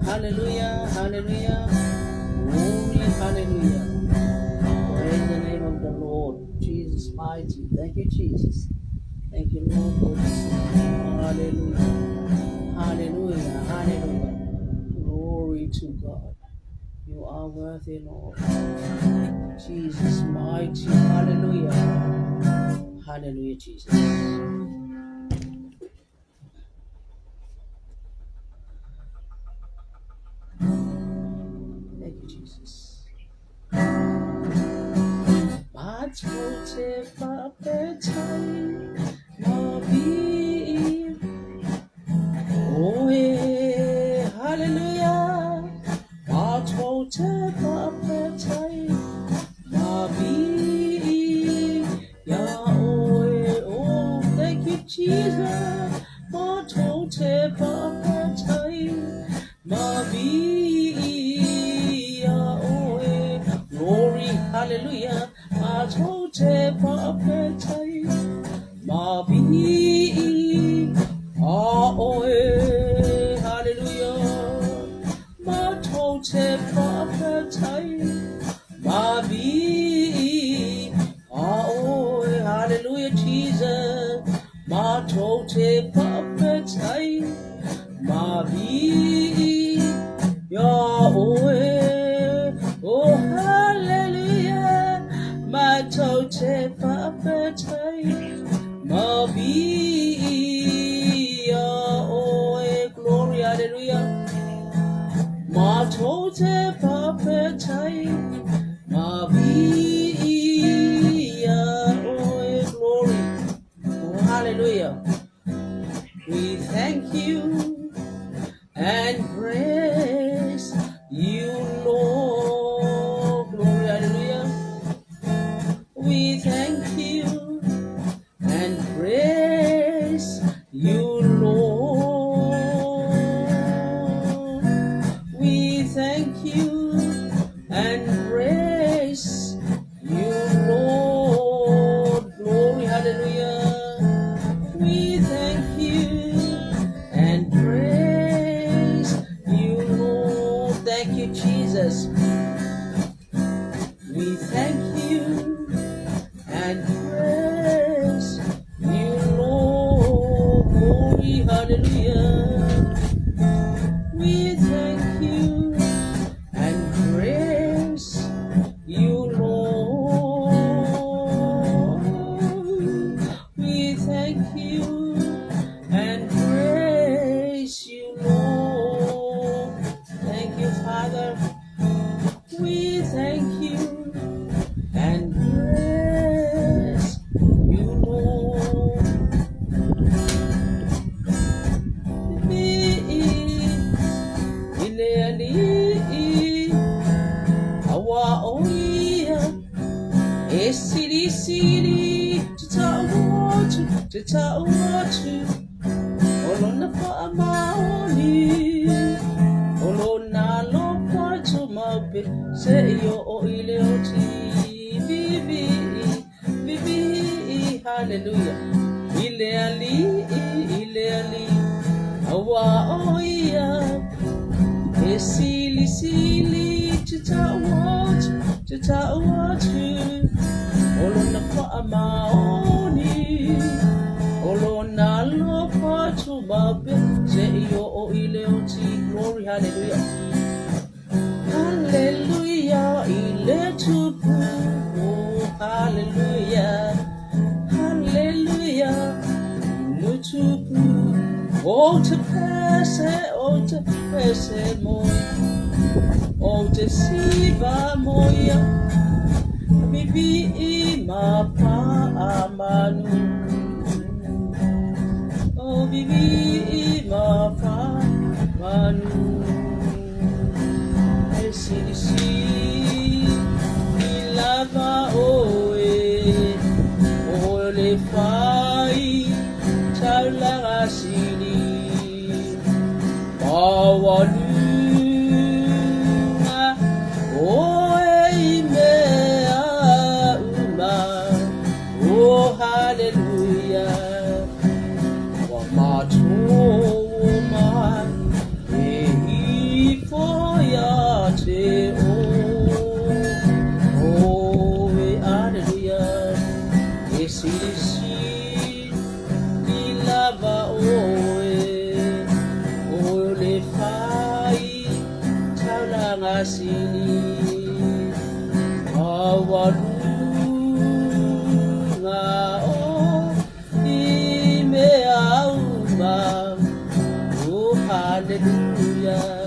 Hallelujah, hallelujah. Glory, hallelujah. Praise the name of the Lord. Jesus mighty. Thank you, Jesus. Thank you, Lord, for this. Hallelujah. Hallelujah. Hallelujah. Glory to God. You are worthy, Lord. Jesus mighty. Hallelujah. Hallelujah, Jesus. Thank you, Jesus. Matote papetai mabi. Oh, yeah. Hallelujah. Matote papetai mabi. Yeah, oh, yeah. Oh, thank you, Jesus. Matote papetai mabi. Yeah, oh, yeah. Glory, hallelujah. Matote papetai mabi. Ah, oh, eh, hallelujah. Matote papetai mabi. Ah, oh, eh, hallelujah, Jesus. Matote papetai mabi. Yeah, oh, eh, oh, hallelujah. Matote papetai Maria, oh, glory, hallelujah. Matote papetai, Maria, oh, glory, oh, hallelujah. We thank you and praise you, Lord, glory, hallelujah. We thank you and praise you, Lord. We thank you and praise you, Lord. Glory, hallelujah. We thank you and praise you, Lord. Thank you, Jesus. We thank you and praise you, Lord. Glory, hallelujah. We thank you and praise you, Lord. We thank you and praise you, Lord. Thank you, Father. We thank you and praise you, Lord. Ileali awa oia esiri siri tita watu olona pa maoni olona lopa tu mabe se yo o ile oti bibi hallelujah ileali awa oia esili tita watu olona pa maoni olona lopa tu mabe se yo o ile oti. Glory, hallelujah. Hallelujah, ile tupu. Oh, hallelujah. Hallelujah, ile tupu. Oh, te pese moya. Oh, te siva moya. Bibi mapa amanu. Oh, bibi mapa amanu. Esirisi ilava oe ole fai chaula sini bawaluma oe mea uma. Oh, hallelujah. Wa matoma hallelujah.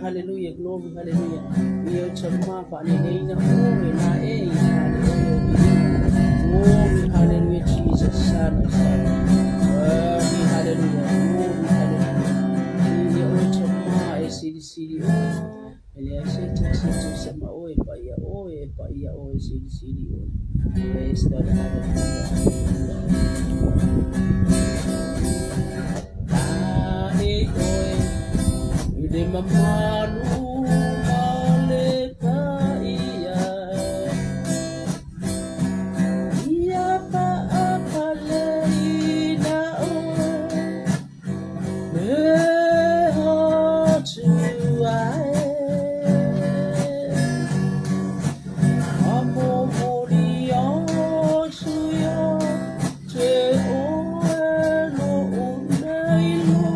Hallelujah, glory, hallelujah. We are Chamapa, Nina, glory, hallelujah, Jesus, Son of Son. Worthy, hallelujah, glory, hallelujah. We are Chama, city, and I said to Sama, oh, Paya, city, praise God, hallelujah. De mamalu maleta iya pa apalena o me hotu ai amo morio suyo te o no unailo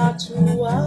Atua,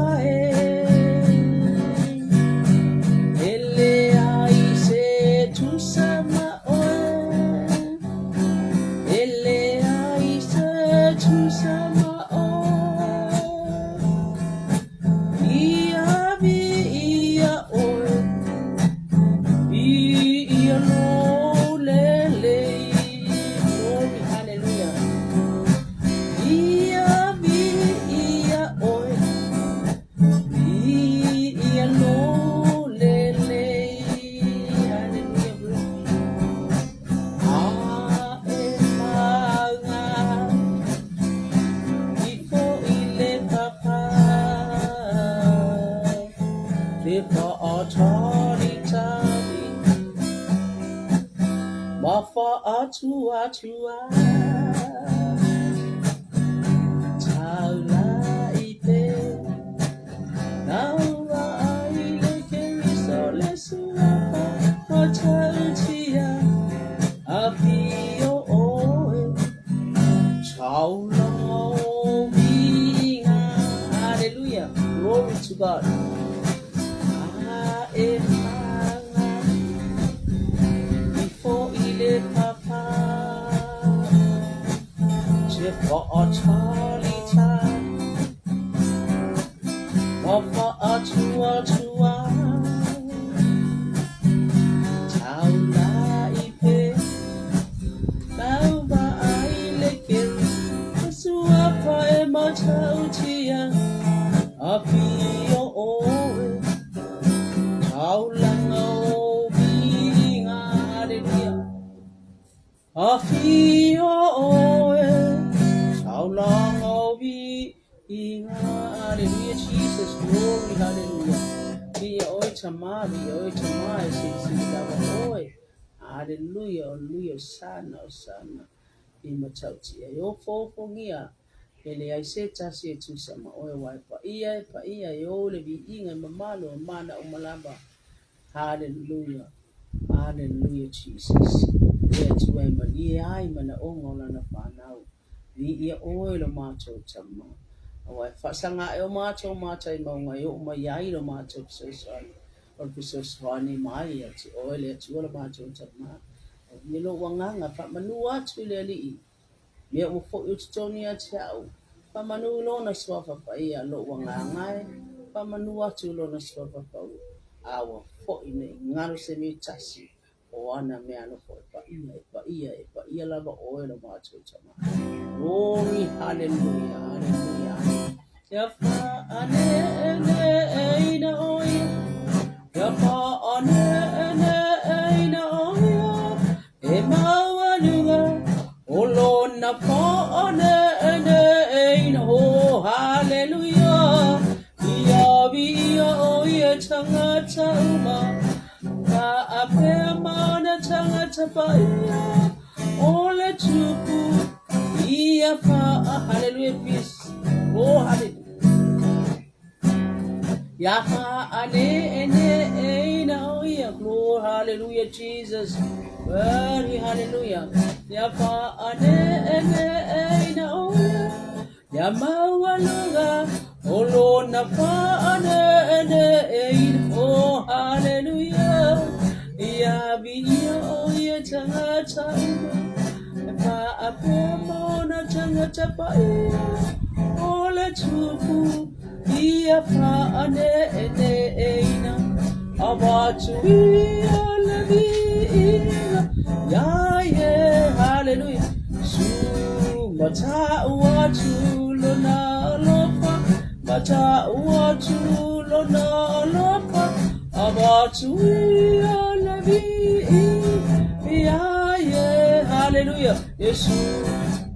to God. Before ile papa, for a Charlie time, or for a tua, Taula ipe, Lauba ailekin, Suapa emotautia, Apio oe, Taulanga obinga, hallelujah, Apio oe, Taulanga obinga, hallelujah, Jesus, glory, hallelujah. Oi tamari, oi. Hallelujah, hallelujah, sana, imatauti. Yo fo ngia. Ele ai se tasi tu sama oi wai pa ia yo le bi inga mamalo mana umalamba. Hallelujah, hallelujah, Jesus. Yeah, tu ai mani ai mana ongola na panau. Ia oi lo macho tama. Awai fasanga e macho i maunga yo mai lo macho so or pisoswani mai ati oil ati ola macho tama. Ni lo wanganga pa manua tu le li. Me o fo yo toni ati au. Pa manu lo na swafa pa ia lo wanganga. Pa manua tu lo na swafa pa awa fo ine ngaro se mi tasi. O ana me ano fo pa ia lava oil macho tama. Glory, hallelujah, hallelujah. Yafa ane na oya. Yafa ane na oya. Emawaluga. Olona fa ane na ho. Hallelujah. Iya oya tangata uma. Ka apema na tangata pa iya. Ole chuku. Iya fa hallelujah peace. Oh hallelujah. Yaha ane now yeah, glory, hallelujah, Jesus. Worthy, hallelujah. Yaha ane now yeah. Yamawaluga, olo nafa ane oh hallelujah. Yabiya oh yeah, tangata pa apemona tangata pa ole chuku. Ia fa ane abatu ia ya ye hallelujah su mata watu lona lopa mata watu lona lopa abatu ia ye hallelujah yesu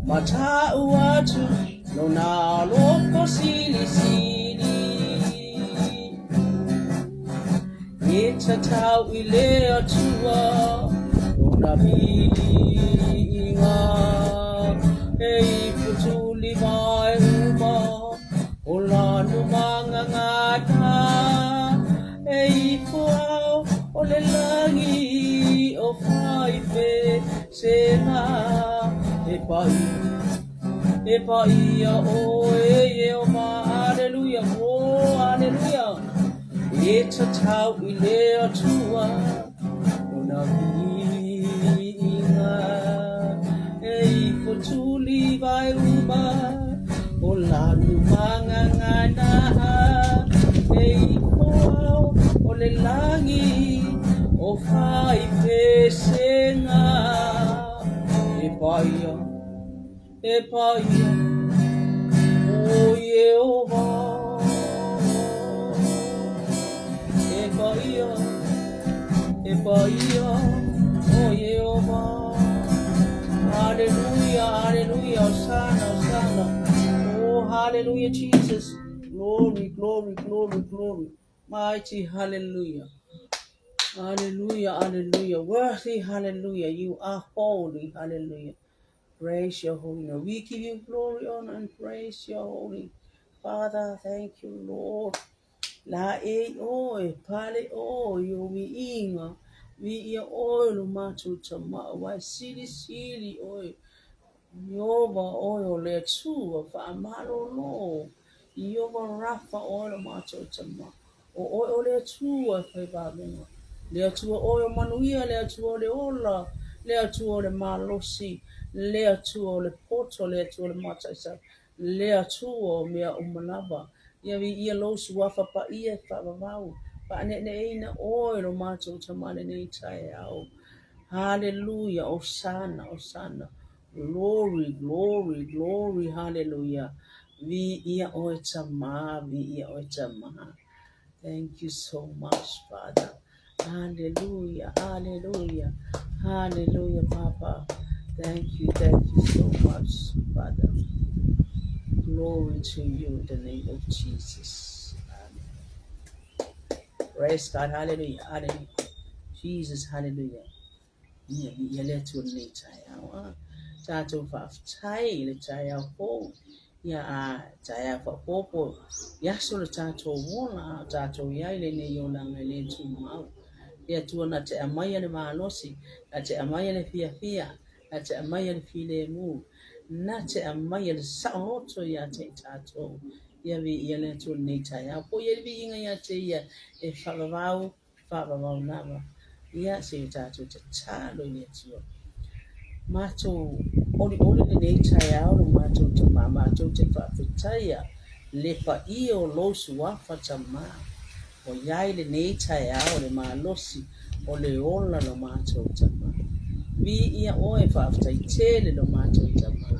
mata watu lona lopa sili Itatau ile atua Ona binga Ei putuli mai uma Ola numanga ngata Ei fuau ole langi O faife sena Epai ya o e o ma hallelujah oh hallelujah Itatau ile atua Ona binga Ei futuli vai uma Ola lumanga ngana Ei fuau ole langi O fai pesenga Epai O Yehova Epaia, oh Jehovah, hallelujah, hallelujah, Hosanna, oh hallelujah, Jesus, glory, mighty hallelujah, hallelujah, worthy, hallelujah, you are holy, hallelujah, praise your holy name, we give you glory, honor, and praise your holy Father, thank you, Lord. La oi pale yo mi inga mi ia oi lo matu tama wa sili oi yoba oi o le tu fa amalo no Yova rafa ora macho chama. O le tua fai babenga. Le tua o manuia le tua le ola. Le tua le malosi. Le tua le poto le tua le matasa. Le tua mea umanaba. Ia vi ia lo suafa pa ia fa vavau. Pa ne ina o lo macho chama ne tai au. Hallelujah. Osana, Osana. Glory, glory, glory. Hallelujah. Vi ia oitama, vi ia oitama. Thank you so much, Father. Hallelujah, hallelujah, hallelujah, Papa. Thank you so much, Father. Glory to you in the name of Jesus. Amen. Praise God, hallelujah, hallelujah. Jesus, hallelujah. Yeah, let your nature. Tato fa tai le tai ho. Ya tai fa popo. Ya so le tato wona tato ya ile ne yo na ngale tu mau. Ya tu na te amaya le malosi, na te amaya le fia, na te amaya le file mu. Na te amaya le saoto ya te tato. Ya vi ya le tu nature ya. Po ya vi inga ya te ya e fa vau na. Ia se tato te talo ia tua. Mato oli le nei tai au no mato te ma mato te whawhitaia. Le pa i o losu wafa ta ma. O iai le nei tai au le ma losi o le ola no mato ta ma. Vi ia oe whawhitai tele no mato ta ma.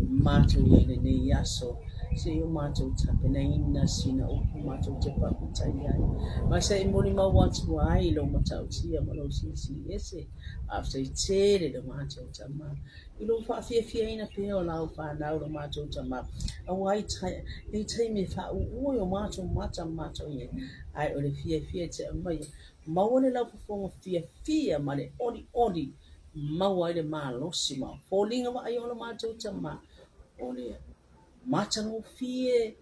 Mato ia le nei aso. Se o mato tape na ina sina upu mato te whawhitai ai. Ma se i moni ma watu ai lo matau tia ma lo sisi ese. After tere lo mato tama. I lo fia ina pe o lau whanau lo mato tama. A wai tai, hei tai me wha ui o mato mato ye. Ai o le fia te amai. Maua le lau pafonga fia ma le odi. Maua le maa losi ma. Fōlinga wa ai o lo mato tama. O le matango fie.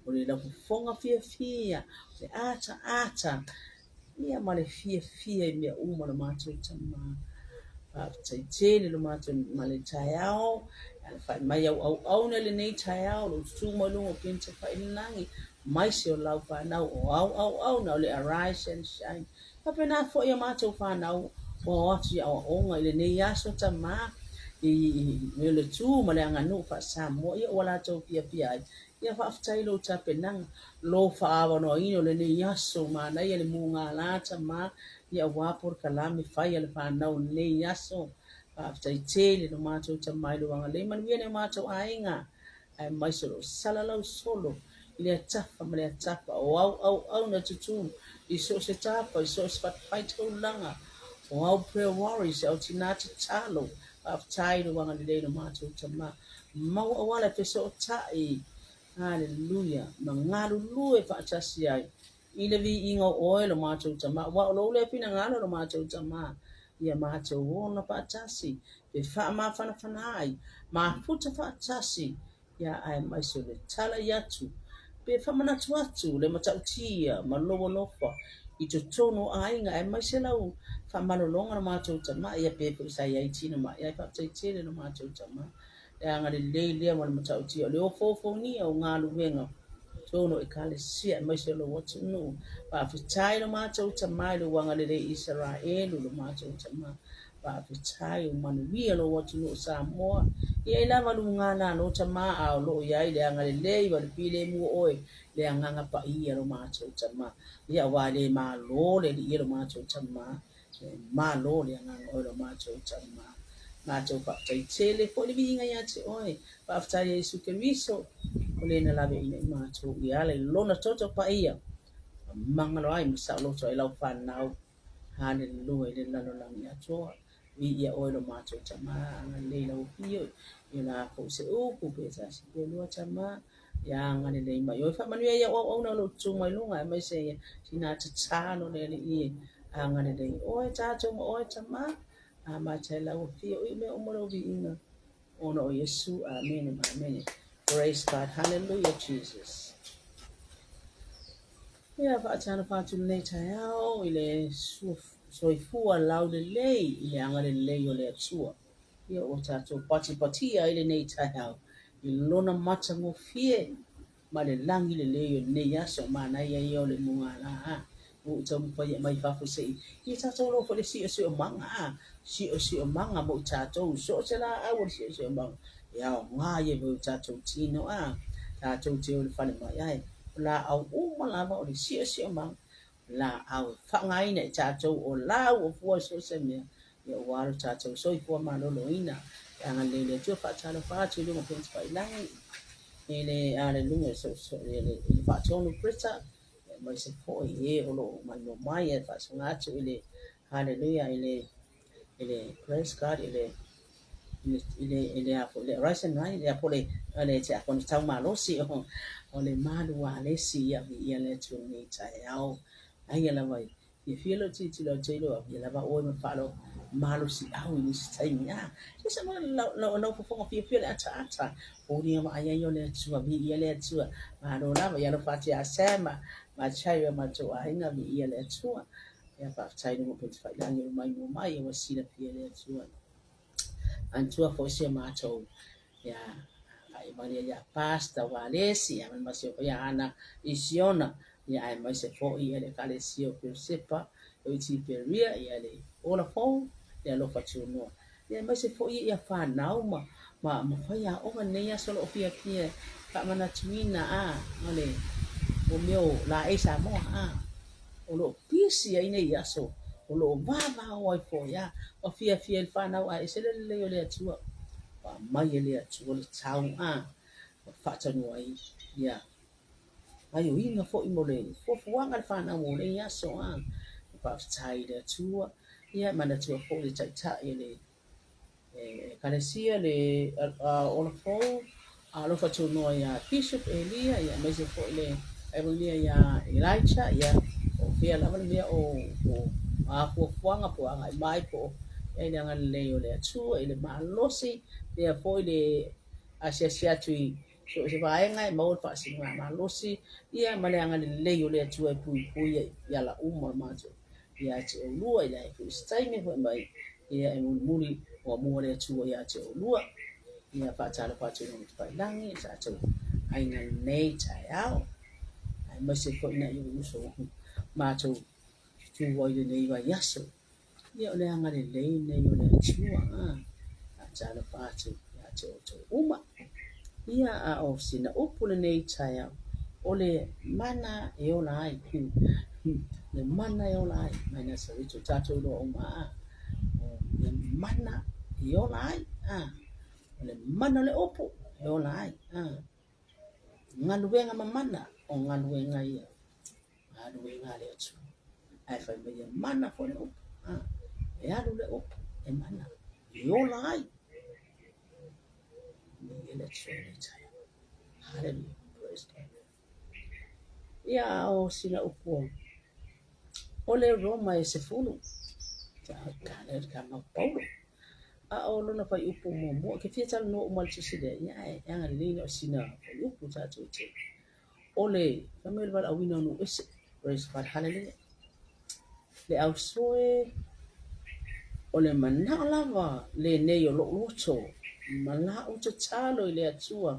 O le lau pafonga fia. Le ata. Ia ma le fia i mea uma lo mato tama. Tai tele lo mato ma le tai au. Fai mai au na le nei tai au. Lo tu ma lungo pinta fai nangi. Mai se o lau whanau o au na le arise and shine. Pape na fo ia mato whanau. O atu ia o onga i le nei aso ta ma. I le tu ma le anganu fa samo. Ia wala tau pia ai. Ia whaftai lo tape nanga. Lo whaawa no ino le nei aso ma. Na ia le munga lata ma. Ia wapor kalame fai ale whanau nei aso. Whaftai tele no mato ta mai lo wanga. Le man viene mato ainga. Ai mai solo salalau solo. Ile tafa male tafa o au na tutu I so se tafa I so se fight ho langa o au prayer warriors au tinata talo af tai no wanga le no mato tama mau awala fe so tai hallelujah mangalu lue fa tasi ai ile vi ingo oil mato tama wa lo le pina ngalo no mato tama ia mato ona fa tasi be fa ma fana ai ma futa fa tasi ia ai mai so le tala yatu pe whamana tuatu le matautia ma loa lofa I to tono ainga e mai se lau whamalolonga na mātou tama ia pe sa ia tina ma ia whaptai tere na mātou tama e anga le lea ma le matautia le o fofo ni o ngā luenga tono kale sia e mai se lau watu nu pa whitai na mātou tama le wanga le Israelu le mātou tama pa whitai o manuia lo watu nu Samoa ia lava lunga na no tama a lo ia le anga le lei wa le pile mu oe le anga pa ia lo macho tama ia wa le ma lo le ia lo macho tama ma lo le anga o lo macho tama macho pa tai tele po le vinga ia te oe pa tai Yesu Kristo o le na lave ina macho ia le lo na toto pa ia mangalo ai msa lo so ila fa nau hallelujah le la lo la ia toa vi ia o lo macho tama anga le lo pio ina ko se o ku pe sa si pe lo chama ya ngani le mai yo fa manu ya o na lo tu mai lunga mai se tina ta no le I ngani le o ta tu o chama a ma che la o fi o me o mo lo vi ina o no Yesu amen praise God hallelujah Jesus ya fa chana pa tu le cha ya o ile so fu lau le ile ngani le yo le tsua ia o tātou pati ia ile nei tai au. I lona mata mo fie. ma le langi le yo ne ya so ma na ya yo le munga la a o tau pa ya mai fa fu se I tatou lo fo le si o manga a si o manga mo tatou so se la a o si o manga ya o nga ye mo tatou tino a tatou te o le fale mai ai la au uma la o le si o manga la au fa ngai ne tatou o la o fu so se me ya wa tatou so I fu ma lo ina anga le tu fa talo fa tu lo mo pe pa ilang ele ale lunga so ele fa tonu preta mai se fo ye o lo mai no mai e fa so ngatu ele hallelujah ele praise God ele a le rise and night ele a pole ele te a kon tau malo si o le malu a le si ya vi ele tu ni tai au ai ele vai e filo ti lo te lo ele va o me falo malo si au ni si tai nya se mo no fo fio le ata o ni ma ai yo le tu vi ele tu ma no la ya lo fa ti a sema ma chai ma to ai na vi ele tu ya fa tai no pe fa la ni mai o si le fi ele tu antua fo se matou ya ai maria ya pasta walesi ya man masio ya ana isiona ya ai mai se fo I ele kale sio per sepa o ti peria ya le ola fo ya lo faccio no ya mai se fo ya fa nau ma fa ya o ne ya solo pia pa mana tuina a ole o meu la esa mo a o lo pisi ai nei aso o lo vava o ai fo ya o fia fa nau a se le le atua pa mai ele atua le tau a fa tanu ai ya ai o inga fo I mo le fo fuanga le fa nau o le aso a pa tai le atua ya mana tua fo le tai ele kalesia le o le fo a lo fa tunu ya Bishop Elia ya mai se fo le Elia ya Elijah ya o fia lava le mea o a fuanga po anga mai po e le anga le o le atu e le malosi le fo le asia tui so se vai ngai mo fa singa malosi ia male anga le o le atu e pui ya la uma majo ia te o lua ia e fu stai me fo mai ia e muli o mo le atu ia te o lua ia fa tala pa tu no pa langi sa tu ai na nei tai au ai mo se fo na yu so majo tu wai le nei vai yaso ia o le anga le nei o le tua a tala patu ia te uma ia a o sina upu le nei taia o le mana e o la ai le mana e o la ai mai na sa ritu tatu lo o ma o le mana e o la ai o le mana le upu e o la ai ngaluenga mamana o ngaluenga ia ngaluenga le atu ai fai me mana fo le upu e alu le upu e mana e o la ai me ele tsone taia hallelujah praise God ia o sina upu o le Roma e se fulu kale ka ma paulo a o lona fai upu mo ke fia tala no umal tusile ia e anga le o sina fai upu tatu te o le kamel val awina no ese praise God hallelujah le au soe o le mana lava le nei o lo loto mala o te talo I le atua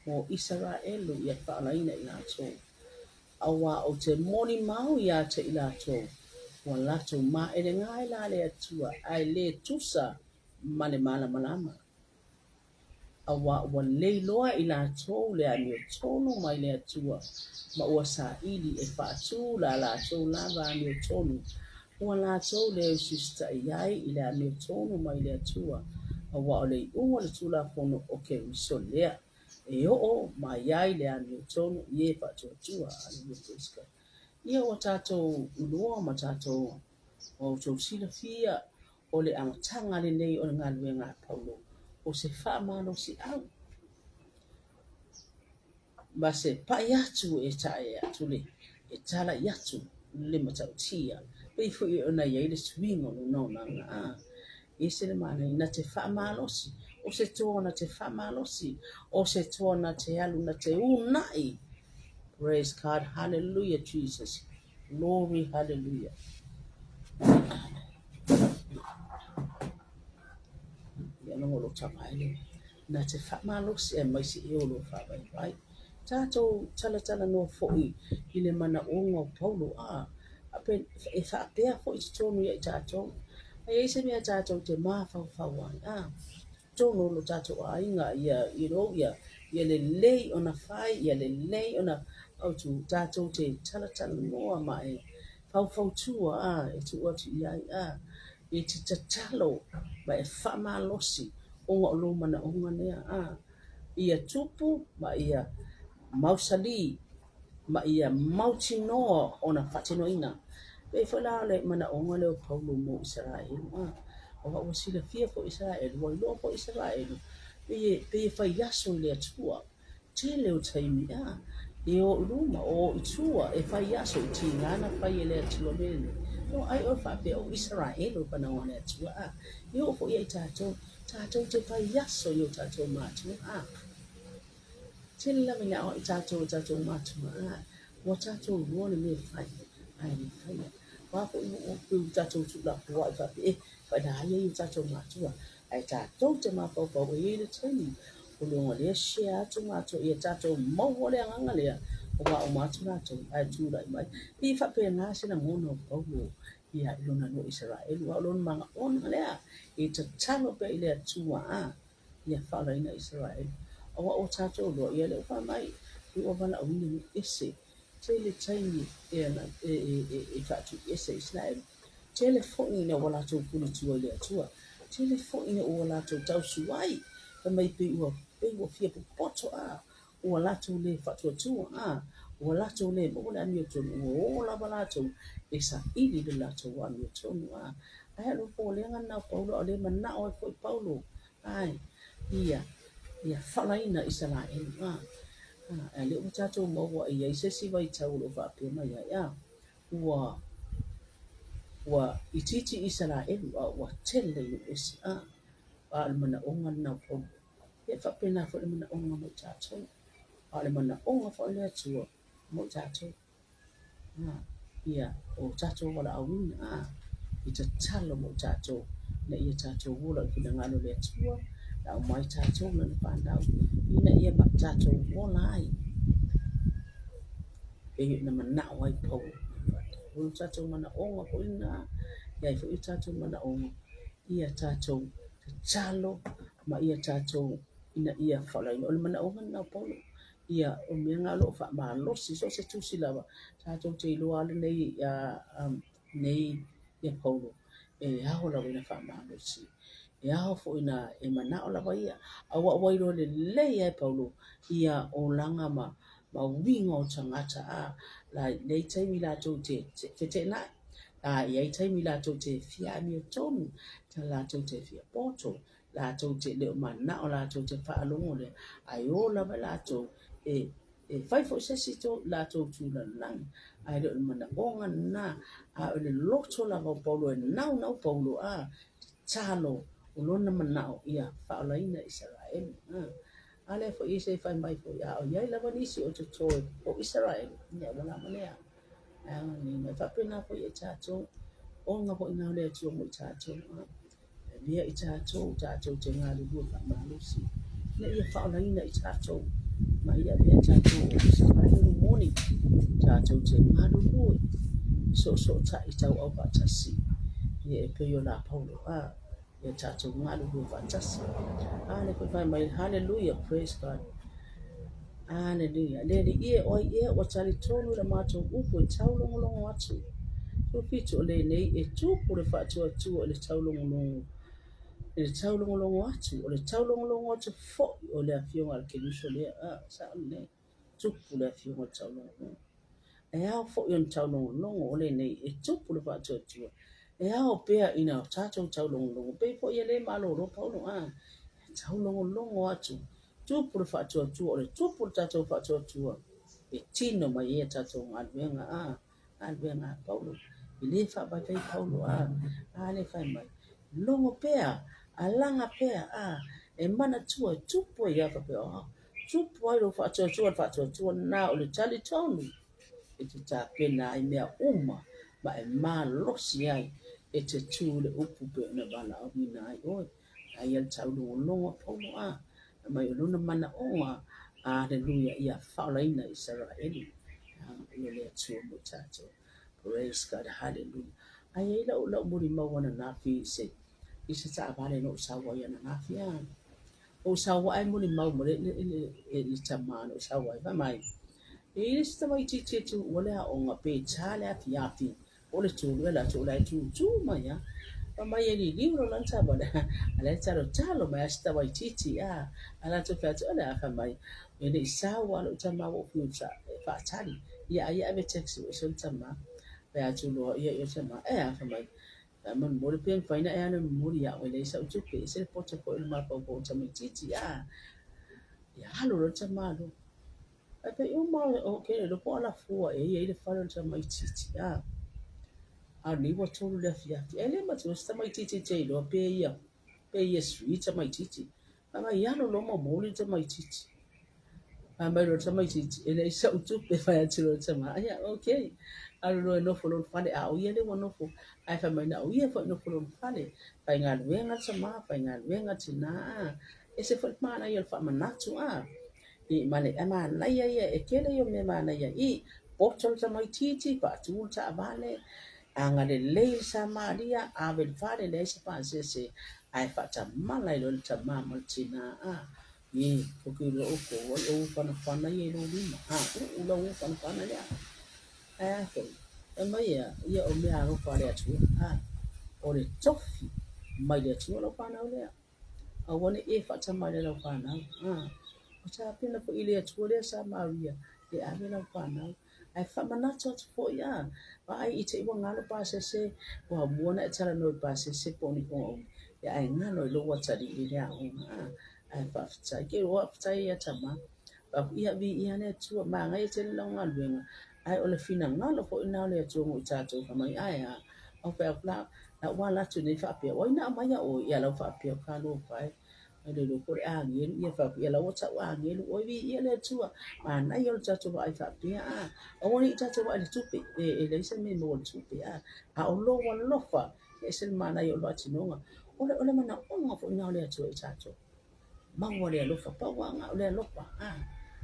o Israelu ia whaalaina I lato awa o te moni mau ia te I lato wa lato ma ele ngai la le atua ai le tusa ma le mala malama awa wa le loa I lato le ani o tonu mai le atua ma ua sa ili e whaatu la lato lava ani o tonu ua lato le usista iai I le ani o tonu mai le atua awa o le unga le tula fono o ke riso lea e o ma iai le ani o tonu ie whatua ani o tuska ia o tātou ulua ma tātou o tau sila fia o le amatanga le nei o le ngalue ngā paulo o se whaamano si au ma se pai atu e tae atu le e tala I atu le matau tia pei fui o na iei le swingo no na ngā e se le mana na te whaamalosi o se toa na te whaamalosi o se toa na te alu na te unai praise God hallelujah Jesus glory hallelujah ia no lo tamaile na te whamalosi e mai si e o lo whabai right Tātou tala no fo'i I le mana onga Paulo ape e whaapea fo'i te tonu ia I tātou. Ai eise mea tātou te māwhau ai tono lo tātou a inga ia I ro ia le lei ona whai ia le lei ona au tu tātou te tala noa ma e whau tua e tu atu iai e te tatalo ma e whamalosi onga o lo mana onga nea ia tupu ma ia mausali ma ia mautinoa ona whatinoina. Pe whala le mana onga leo Paulo mo Israel o wa sila fia fo Israel wa lo fo Israel pe fa yaso le atua te leo taimi e o luma o itua e fa yaso ti ngana fa le atua mele no ai o fa pe o Israel o pana ona atua e o fo ia tatou te fa yaso yo tatou matu te la mina o tatou matu wa tatou ruole me fai ai me fai wa ko o tatou tu la wa fa pe fa da ia tatou matu ai tatou te ma pa e le tani o le ngale share tu matu ia tatou mau o le anga le o wa o matu tatou ai tu la mai I fa pe na sina mono o ia I lona no Israel wa lona manga ona le I te talo pe I le atua ia fa la ina Israel o tatou lo ia le fa mai I o bana o ni ese te le taimi e na e fa tu ese Israel te le fo ina wala tu kulu tu le atua te le fo ina o wala tu tau suai pa mai pe ua fia po poto o wala tu le fa tu o wala tu le mo la mi tu o la wala tu e sa ili le la tu wa mi tu ai lo po le ngana Paulo le mana o foi Paulo ai ia falaina Israel le o tatou mo wa ia se si vai tau lo fa pe mai ia wa ititi Israel wa tele lo esi al mana onga na po e fa pe na fo le mana onga mo tatou al mana onga fo le atua mo tatou ia o tatou wala awina I te talo mo tatou na ia tatou wola I kina ngalo le atua na o mai tatou na pandau ina ia ma tatou wola ai e na mana wai pau o tatou mana onga ko ina ia fo I tatou mana onga ia tatou te talo ma ia tatou ina ia fala ina o le mana onga na pau ia o mea ngalo fa ma losi so se tusi lava tatou te iloa le nei nei ia paulo e aho la wina fa ma losi e aho fo ina e mana o lava ia a wa wairo le lei ai paulo ia o langa ma winga o tangata la nei taimi la tau te fete na ia I taimi la tau te fia mi o tonu ta la tau te fia poto la tau te leo mana o la tau te whaalongo le ai o lava la tau e fai fo se si to la tau tu la lang ai le mana onga na o le loto la va paulo e nau paulo talo o lona mana o ia whaalaina Israel ale fo I se fai mai fo ia o iai lava nisi o te toe o Israel ia wala manea ni me whapena fo I tatou onga fo ina le tu mo tatou Lia I tatou te ngā lua whamalusi na ia whaalaina I tatou ma ia mea tatou o Israel morning tatou te ngā lua so ta I tau au patasi ia e peo la paulo ia tatou ngā lua patasi le koe whai mai hallelujah praise God hallelujah le ia oi ia o tali tonu la mātou upo I tau longo atu Pupito le nei e tupu le whaatua o le taulongolongo. E le taulongolongo atu, o le taulongolongo atu fo'i o le awhionga le keluso lea. Sa ne, tupu le awhionga taulongolongo. E ao fo'i o le taulongolongo o le nei e tupu le whaatua tua. E ao pea ina o tātou taulongolongo. Pei fo'i e le malo ro paulo taulongolongo atu. Tupu le whaatua tua o le tupu le tātou whaatua tua. E tino mai e tātou ngalwenga ngalwenga paulo. Ile fa ba kai paulo le fa mai longo pea alanga pea e mana tua tupo ia fa pea tupo ai lo fa tua na o le tali tonu e te ta pena ai mea ma e ma losi ai e te tu le upu pe na bala o mina ai oi ai el tau longo paulo mai luna mana onga Hallelujah. Ia whaolaina Israeli. Ia lea tua mo tātou. Praise God. Hallelujah. Ai ei lau muri mawana na fi se. Isa ta avale no sawa ia na fi a. O sawa ai muri mau mo le tamano sawa vai mai. E sta mai tu wala o nga pe chale a fi a fi. O le tu la tu la tu mai ya. Mama ye ni libro lan ta bada. Ala ta lo talo mai sta mai a. Ala tu fa tu ala fa mai. Ele sawa lo tama o fi sa fa tali. Ya ya ave text o so tama. Ba tu lo ya ya tama. Fa mai. Man mo le pen fa ina ya na mo ya o le sa tu pe se po te ko le ma po tama a. Ya halo lo tama lo. Pe o ma o ke lo po ala fu e le fa lo tama a. A ni wa tolu le fia. Ele ma tu sta mai lo pe ia sui ta mai Anga ia no lo mo le ta mai Amba lo ta mai ele sa utu pe fa ya tiro ta ma. Aya okay. A lo no fo lo fale a o ia le no fo. Ai fa mai na o ia fo no fo lo fale. Pa nga luenga ta ma, pa nga luenga tina. E se fo ma na ia fa manatu a. I male ama na ia e kele yo me ma na ia I botol ta mai pa tu ta vale. Anga le le sa Maria ave fare le se pa se ai fa ta mala lo ta mama tina ye porque lo ko o pana ye lo lima o lo pana ya ko e mai ya o me aro pare atu o le tofi mai le tu lo pana o le a wone e fa ta mai lo pana o ta pena po ile atu le sa Maria e ave lo pana ai fa manata fo ya ai ite wa ngalo pa se wa buona e tala no pa se poni po ya ai ngalo lo wa tadi ile a ai fa fa ke wa fa ya tama pa ia vi ia ne tu ma ngai te lo ngalo ai o le fina ngalo po ina le tu mo ta tu fa mai ai o pe la la wa la tu ne fa pe o ina mai ya o ya lo fa pe ka lo fa ele lo ko ngel ia fa ia la wata ngel o vi ia le tu ma na yo ta tu ai fa pe o ni ta tu ai tu pe le se me mo tu pe o lo wa lo fa e se ma na yo lo ti no o le mana o nga fo ina le tu ai ta tu ma wa le lo fa pa wa nga le lo fa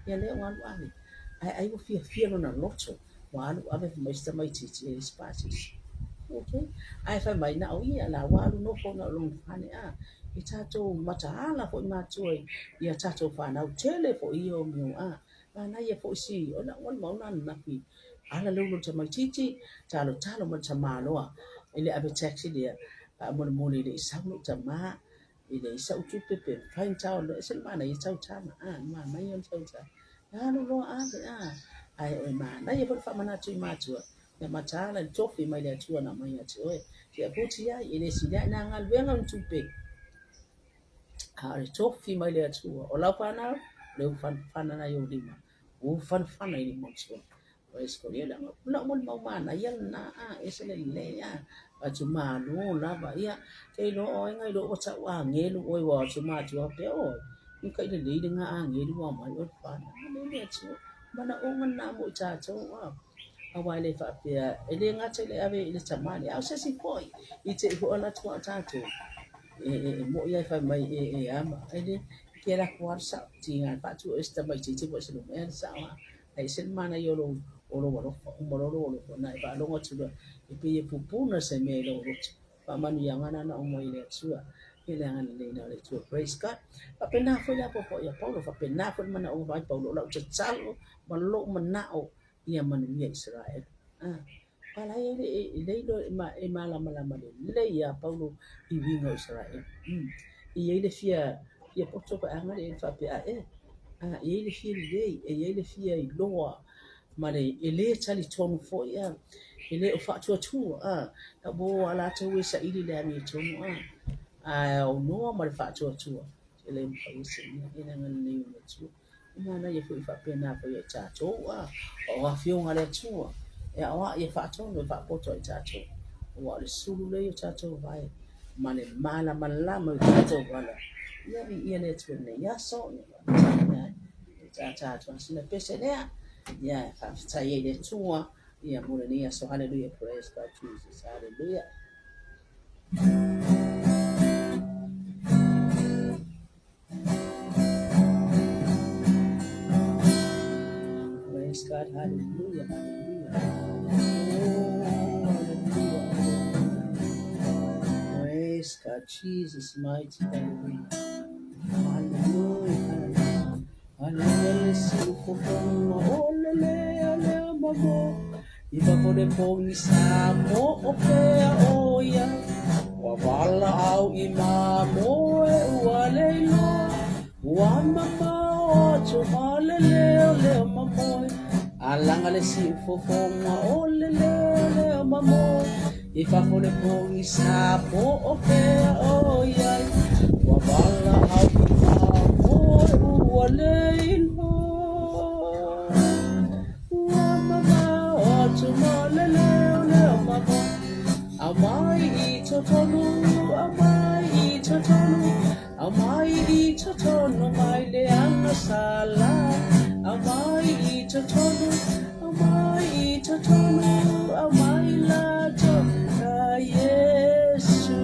ia le wa lo ai wo fia no na lo tu wa lo ave mai sta mai ti spasi okay ai fa mai na o ia la wa lo no fo na lo fa ne I tatou mataala fo I mātua ia tatou whanau tele fo I o miu Mana ia fo si o na wan mauna napi ala leulo ta mai talo ma ta maloa ele ave taxi dia mo le I saunu ta ma ile I sau tu pepe fain tau le se mana I tau tama ma mai on tau ta ala lo ave ai o mana ia fo fa mana tu mātua ia mataala tofi mai le tua na mai atu ia puti ia ile si na ngal venga tu pe le tofi mai le atua o lau pana le fan na yo lima o fan I mo so o escolia la mo mana ia na ese le a tu ma no la ba ia ke no o ngai do o cha wa nge lu o wa tu ma tu pe o ni kai le le nga nge lu wa mai o fan na le tu mana o na mo cha cho wa a wa le fa pe ele nga che le ave le chamani a se si poi I te ho la tu ta tu mo ia fa mai ama ele que era kuarsa tinga pa tu esta mai chichi po se no me sa ai sen mana yo lo lo na ba lo tu e pe pupu na se me lo pa manu yang ana na o mai le sua ele ang le na le tu praise God pa pena fo ya po ya paulo fa pena fo mana o vai paulo la chalo ma lo mana o ia manu ia Israel Pala ele lo ma la le ya paulo I vinga Israel I ele fia poto ko anga le fa pe ele fia le ele fia I loa ma le ele tali tonu fo ya ele o fa tu ta bo ala to we sa ili le mi tonu o no ma le fa tu ele fa isi ina ngal le le tu ina na ye fa pe na fa ya cha to o afio ngale tu wa ye fa tu no fa poto cha to wa le sulu le cha to vai male mala malama to wala ya bi ene twene ya so ta sina pese there ya fa ta ye de tuwa ya mole ni ya so hallelujah praise God Jesus hallelujah Praise God. Hallelujah. Hallelujah. Praise God. Jesus mighty. Hallelujah. Hallelujah. Hallelujah. Sifufuma. Olele mamo. Iba pole pongi samo opea oya. Wabala au imamo e ualeilo. Wamama ocho malele leo mamo. Alanga le sifufuma. Olele mamo. Iba pole pongi samo opea oya. Wabala au imamo e ualeilo. Amai itotonu, mai leanga sala. Amai itotonu, amai lato ka Yesu.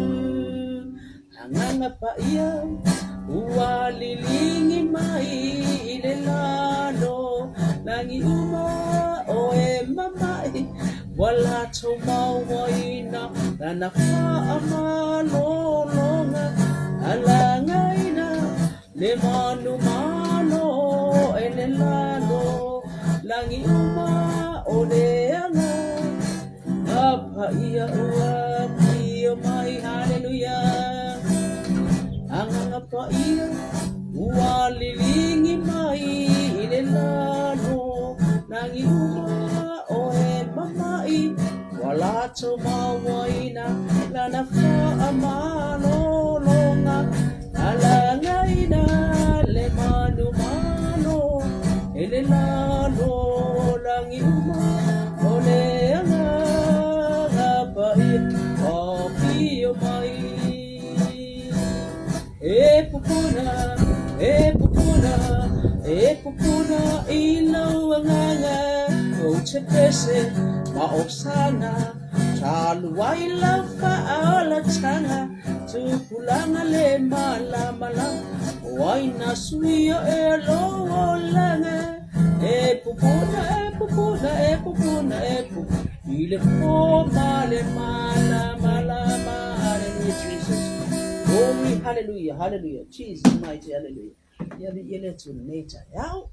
Hanganga pa iya, uwalilingi mai ilelalo. Langi uma oe mamai, wala tomau waina, na fa amalolonga, alangaina, le manu mano, elelalo, langi uma oleanga, apa ia uapi mai, hallelujah. Anganga pa ia, uwalilingi mai ilelalo, nangi uma oe mamai, wala tomawaina, lana fa amalolonga, alangaina, le manu mano, ilelalo, nangi uma oleanga, apa ia, opi o mai. Epupuna ilaw anganga o chepese maoksana chaluwai lafa ala changa tupulanga le mala wai nasuya elo langa epupuna ile po male mala Jesus. Glory, hallelujah. Jesus mighty, hallelujah. Yele tu nature yao.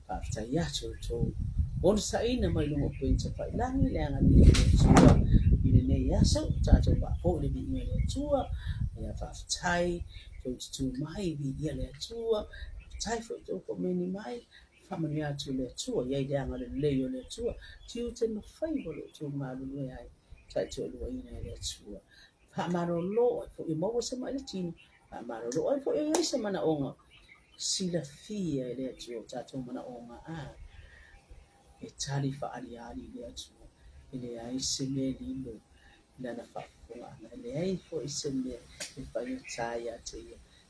After yacho to. Bon sa ina mai lungo pincha pa ilangi lenga ni tua. Ile ne yaso tato ba po le bi ile tua. Ya fa tai to mai bi ile tua. Tai fo to ko meni mai. Family ya tu le tua. Ya idanga le yo le tua. Tiu te no favor to malu le ai. Tai to lo ina le tua. Pamaro lo fo i mo se mai tin pamaro lo fo i se mana onga sila fia ile tu tato mana onga e tali fa ali ile tu ile ai se me lindo na na fa fonga na ile ai fo i se me e fa i taya te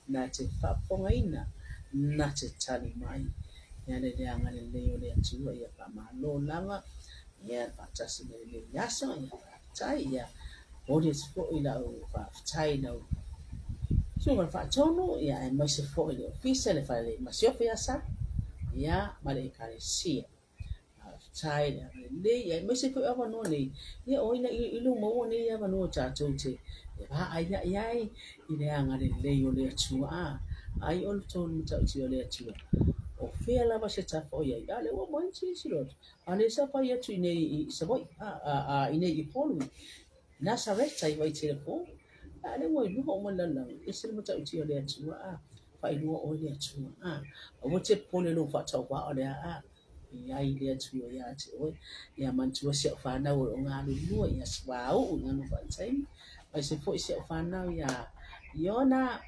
na te fa fonga ina na te tali mai ya le anga le le tu ya pamalo langa ya patasi le yaso ya tai ya Oris fo ila o fa China. So man fa chono ya e mai se fo ila ofisa le fa le masio fa sa ya male kare si. China le ya mai se fo ava no le ya o ina ilu mo ne ya no cha chote. Ya ai ya ai ile anga le yo le chu ai ol ton ta chi le chu. O fe la ba se ta fo ya le wo mo chi si lo. Ale sa fa ya tu ne se boy ine I polu. Nazareth ai vai tira po ale mo lu ho mo lala e se mo ta uti ole atu fa ilu o le atu o te pole lo fa ta wa ole ya ile atu ya te o ya man tu se fa na o nga lu ya swa o nga no fa tai ai se fo se fa na ya yona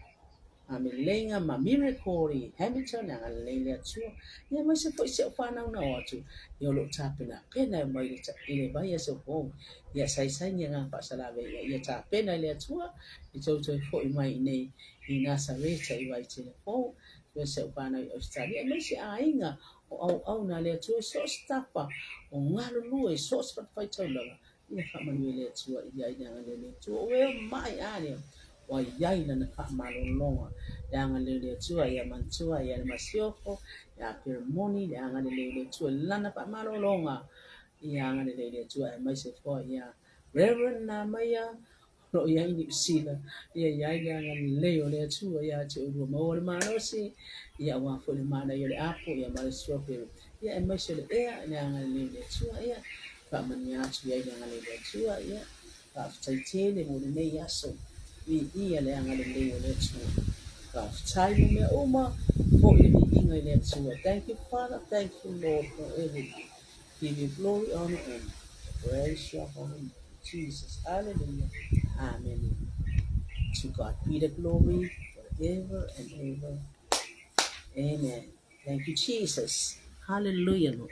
Amelenga ma miracle Hamilton na lele atu ya ma se fo se fa na atu yo lo tapina pena mai ile ba ya se fo ya sai nga pa sala be ya ta pena le atu I to fo mai nei I Nazareth I vai te fo yo se fa na Australia ma se ainga au na le atu so stapa o ngalo lu e so spa fa ta la ya fa ma le atu ya ina le atu o mai ale wa yaina na ka malolonga yang lele tua ya mantua ya masioko Money, the Anga Lady to a Lana Pamalo Longa, Yang Lady to a message for ya. Reverend Namaya, no yang sila, yang Leo there too, ya to more manosi, ya one for the mana, your apple, ya my strawberry, ya and measure the air, and Yang Lady to a ya. Pamania to Yang Lady to a ya. After 10, they would lay yaso. We eat a Yang Lady to time me Uma for everything I let to. Thank you, Father. Thank you, Lord, for everything. Give you glory, honor, and praise your holy name. Jesus. Hallelujah. Amen. To God be the glory forever and ever. Amen. Thank you, Jesus. Hallelujah, Lord.